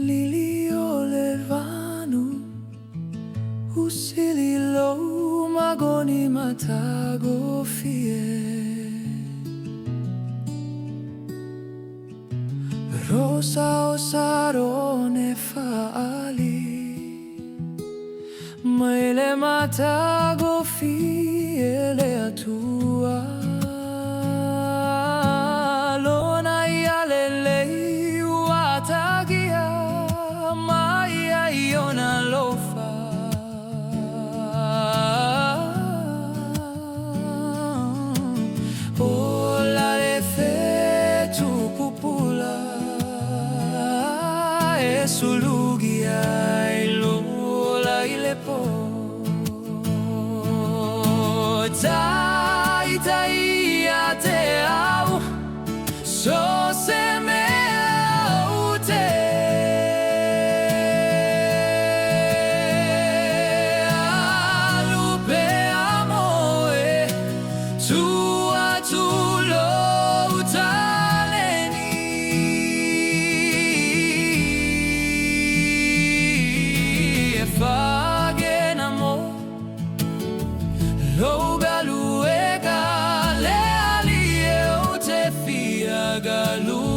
Lilio levanu usililo magoni matago fie rosa osarone faali maile matago fie le atua lona yalele watagia maya iona lofa ola le fetu pupula esulugia ilola ilepo tai tai ate au so se me aute alupe amoe tua tu lo utaleni fage namo lo galu galu